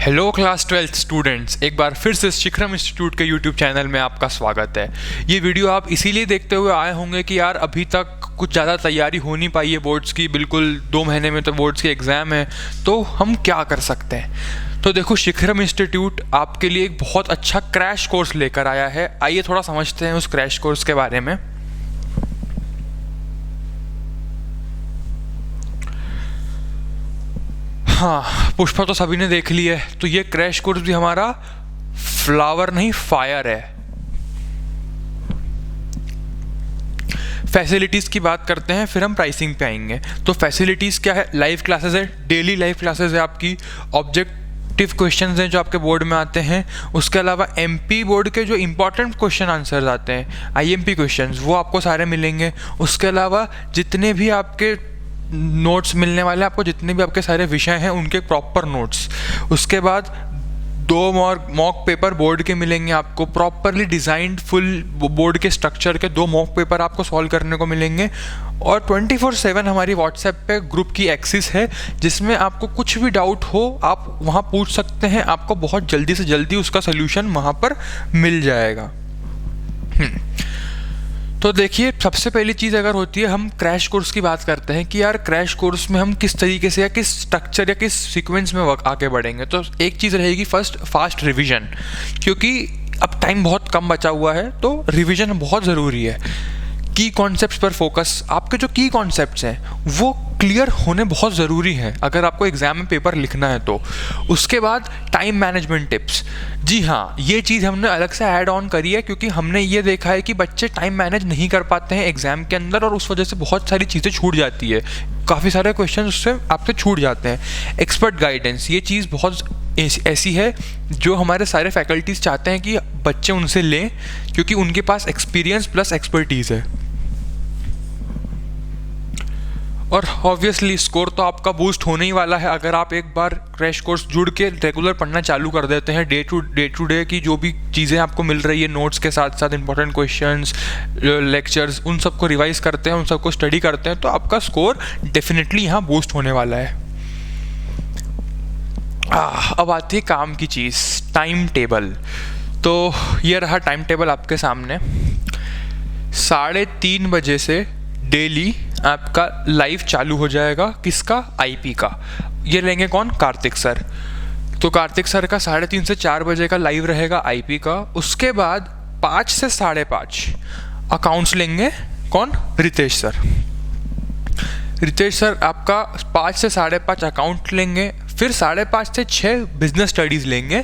Hello class 12th students, एक बार फिर से शिखरम इंस्टीट्यूट के यूट्यूब चैनल में आपका स्वागत है। ये वीडियो आप इसीलिए देखते हुए आए होंगे कि यार अभी तक कुछ ज़्यादा तैयारी हो नहीं पाई है बोर्ड्स की, बिल्कुल 2 महीने में तो बोर्ड्स के एग्ज़ाम है, तो हम क्या कर सकते हैं। तो देखो, शिखरम इंस्टीट्यूट आपके लिए एक बहुत अच्छा क्रैश कोर्स लेकर आया है। आइए थोड़ा समझते हैं उस क्रैश कोर्स के बारे में। हाँ, पुष्पा तो सभी ने देख ली है, तो ये क्रैश कोर्स भी हमारा फ्लावर नहीं फायर है। फैसिलिटीज़ की बात करते हैं, फिर हम प्राइसिंग पे आएंगे। तो फैसिलिटीज़ क्या है? लाइव क्लासेस है, डेली लाइव क्लासेस है आपकी, ऑब्जेक्टिव क्वेश्चंस हैं जो आपके बोर्ड में आते हैं। उसके अलावा एमपी बोर्ड के जो इंपॉर्टेंट क्वेश्चन आंसर्स आते हैं, आईएमपी क्वेश्चंस, वो आपको सारे मिलेंगे। उसके अलावा जितने भी आपके नोट्स मिलने वाले हैं आपको, जितने भी आपके सारे विषय हैं उनके प्रॉपर नोट्स। उसके बाद 2 मॉक पेपर बोर्ड के मिलेंगे आपको, प्रॉपरली डिज़ाइंड फुल बोर्ड के स्ट्रक्चर के 2 मॉक पेपर आपको सॉल्व करने को मिलेंगे। और 24/7 हमारी व्हाट्सएप पे ग्रुप की एक्सेस है, जिसमें आपको कुछ भी डाउट हो आप वहाँ पूछ सकते हैं, आपको बहुत जल्दी से जल्दी उसका सोल्यूशन वहाँ पर मिल जाएगा। तो देखिए, सबसे पहली चीज़ अगर होती है, हम क्रैश कोर्स की बात करते हैं कि यार क्रैश कोर्स में हम किस तरीके से या किस स्ट्रक्चर या किस सीक्वेंस में आगे बढ़ेंगे। तो एक चीज़ रहेगी फर्स्ट, फास्ट रिवीजन, क्योंकि अब टाइम बहुत कम बचा हुआ है, तो रिवीजन बहुत ज़रूरी है। की कॉन्सेप्ट्स पर फोकस, आपके जो की कॉन्सेप्ट्स हैं वो क्लियर होने बहुत ज़रूरी है अगर आपको एग्ज़ाम में पेपर लिखना है तो। उसके बाद टाइम मैनेजमेंट टिप्स, जी हाँ, ये चीज़ हमने अलग से ऐड ऑन करी है, क्योंकि हमने ये देखा है कि बच्चे टाइम मैनेज नहीं कर पाते हैं एग्ज़ाम के अंदर, और उस वजह से बहुत सारी चीज़ें छूट जाती है, काफ़ी सारे क्वेश्चन उससे आपसे छूट जाते हैं। एक्सपर्ट गाइडेंस, ये चीज़ बहुत ऐसी है जो हमारे सारे फैकल्टीज़ चाहते हैं कि बच्चे उनसे लें, क्योंकि उनके पास एक्सपीरियंस प्लस एक्सपर्टीज़ है। और ऑब्वियसली स्कोर तो आपका बूस्ट होने ही वाला है अगर आप एक बार क्रैश कोर्स जुड़ के रेगुलर पढ़ना चालू कर देते हैं। डे टू डे की जो भी चीज़ें आपको मिल रही है, नोट्स के साथ साथ इंपॉर्टेंट क्वेश्चंस, लेक्चर्स, उन सबको रिवाइज करते हैं, उन सबको स्टडी करते हैं, तो आपका स्कोर डेफिनेटली यहाँ बूस्ट होने वाला है। अब आती है काम की चीज़, टाइम टेबल। तो ये रहा टाइम टेबल आपके सामने। 3:30 बजे से डेली आपका लाइव चालू हो जाएगा। किसका? आईपी का। ये लेंगे कौन? कार्तिक सर। तो कार्तिक सर का 3:30 से 4 बजे का लाइव रहेगा आईपी का। उसके बाद 5 से 5:30 अकाउंट्स लेंगे कौन? रितेश सर। रितेश सर आपका 5 से 5:30 अकाउंट लेंगे, फिर 5:30 से 6 बिजनेस स्टडीज़ लेंगे,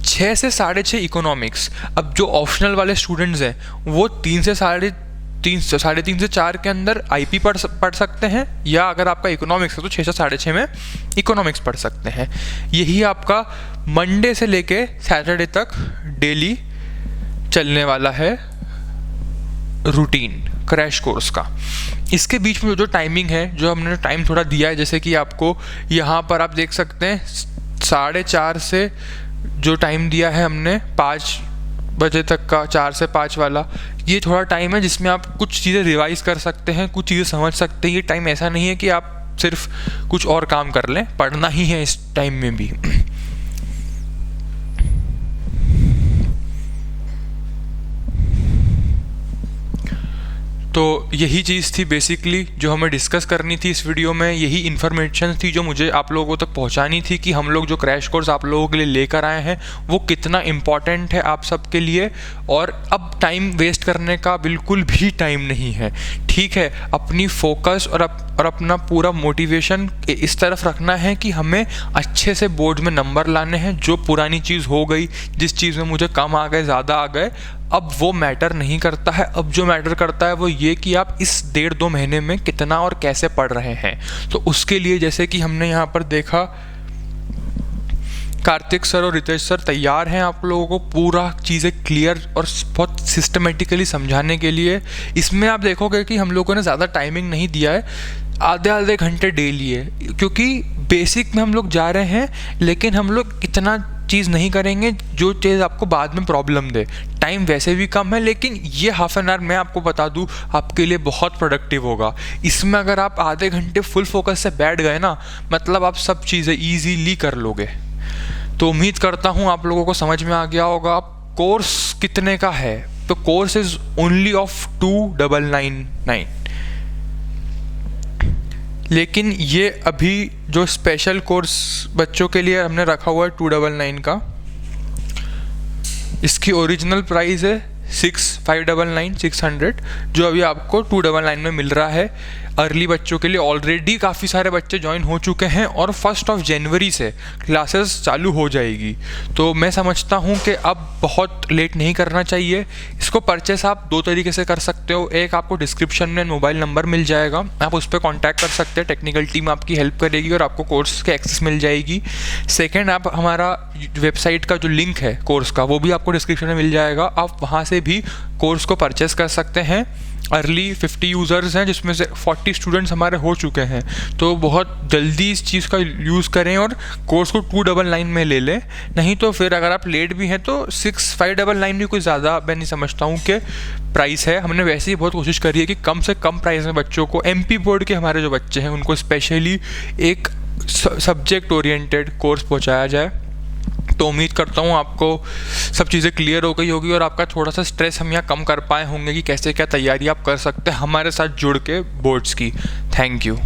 6 से 6:30 इकोनॉमिक्स। अब जो ऑप्शनल वाले स्टूडेंट्स हैं वो 3 से 4 के अंदर आईपी पढ़ सकते हैं, या अगर आपका इकोनॉमिक्स है तो 6 से 6:30 में इकोनॉमिक्स पढ़ सकते हैं। यही आपका मंडे से लेके सैटरडे तक डेली चलने वाला है रूटीन क्रैश कोर्स का। इसके बीच में जो टाइमिंग है, जो हमने टाइम थोड़ा दिया है, जैसे कि आपको यहाँ पर आप देख सकते हैं 4:30 से जो टाइम दिया है हमने 5 बजे तक का, 4 से 5 वाला, ये थोड़ा टाइम है जिसमें आप कुछ चीज़ें रिवाइज कर सकते हैं, कुछ चीज़ें समझ सकते हैं। ये टाइम ऐसा नहीं है कि आप सिर्फ कुछ और काम कर लें, पढ़ना ही है इस टाइम में भी। तो यही चीज़ थी बेसिकली जो हमें डिस्कस करनी थी इस वीडियो में। यही इन्फॉर्मेशन थी जो मुझे आप लोगों तक पहुंचानी थी कि हम लोग जो क्रैश कोर्स आप लोगों के लिए लेकर आए हैं वो कितना इम्पॉर्टेंट है आप सबके लिए। और अब टाइम वेस्ट करने का बिल्कुल भी टाइम नहीं है, ठीक है। अपनी फोकस और अपना पूरा मोटिवेशन इस तरफ रखना है कि हमें अच्छे से बोर्ड में नंबर लाने हैं। जो पुरानी चीज़ हो गई, जिस चीज़ में मुझे कम आ गए, ज़्यादा आ गए, अब वो मैटर नहीं करता है। अब जो मैटर करता है वो ये कि आप इस 1.5-2 महीने में कितना और कैसे पढ़ रहे हैं। तो उसके लिए जैसे कि हमने यहाँ पर देखा, कार्तिक सर और रितेश सर तैयार हैं आप लोगों को पूरा चीज़ें क्लियर और बहुत सिस्टमेटिकली समझाने के लिए। इसमें आप देखोगे कि हम लोगों ने ज़्यादा टाइमिंग नहीं दिया है, आधे घंटे डेली है, क्योंकि बेसिक में हम लोग जा रहे हैं, लेकिन हम लोग इतना चीज़ नहीं करेंगे जो चीज़ आपको बाद में प्रॉब्लम दे। टाइम वैसे भी कम है, लेकिन ये हाफ एन आवर मैं आपको बता दूँ आपके लिए बहुत प्रोडक्टिव होगा। इसमें अगर आप आधे घंटे फुल फोकस से बैठ गए ना, मतलब आप सब चीज़ें ईजीली कर लोगे। तो उम्मीद करता हूँ आप लोगों को समझ में आ गया होगा। कोर्स कितने का है? तो कोर्स इज ओनली ऑफ 2999, लेकिन ये अभी जो स्पेशल कोर्स बच्चों के लिए हमने रखा हुआ है 299 का, इसकी ओरिजिनल प्राइस है 600, जो अभी आपको 299 में मिल रहा है। अर्ली बच्चों के लिए ऑलरेडी काफ़ी सारे बच्चे ज्वाइन हो चुके हैं और 1 जनवरी से क्लासेस चालू हो जाएगी। तो मैं समझता हूँ कि अब बहुत लेट नहीं करना चाहिए। इसको परचेस आप 2 तरीके से कर सकते हो। एक, आपको डिस्क्रिप्शन में मोबाइल नंबर मिल जाएगा, आप उस पर कॉन्टैक्ट कर सकते हैं, टेक्निकल टीम आपकी हेल्प करेगी और आपको कोर्स के एक्सेस मिल जाएगी। सेकेंड, आप हमारा वेबसाइट का जो लिंक है कोर्स का, वो भी आपको डिस्क्रिप्शन में मिल जाएगा, आप वहाँ से भी कोर्स को परचेस कर सकते हैं। अर्ली 50 यूज़र्स हैं, जिसमें से 40 स्टूडेंट्स हमारे हो चुके हैं। तो बहुत जल्दी इस चीज़ का यूज़ करें और कोर्स को 299 में ले लें। नहीं तो फिर अगर आप लेट भी हैं तो 6599 भी कोई ज़्यादा मैं नहीं समझता हूँ कि प्राइस है। हमने वैसे ही बहुत कोशिश करी है कि कम से कम प्राइस में बच्चों को, MP बोर्ड के हमारे जो बच्चे हैं उनको स्पेशली एक सब्जेक्ट ओरिएंटेड कोर्स पहुँचाया जाए। तो उम्मीद करता हूँ आपको सब चीज़ें क्लियर हो गई होगी और आपका थोड़ा सा स्ट्रेस हम यहाँ कम कर पाए होंगे कि कैसे क्या तैयारी आप कर सकते हैं हमारे साथ जुड़ के बोर्ड्स की। Thank you.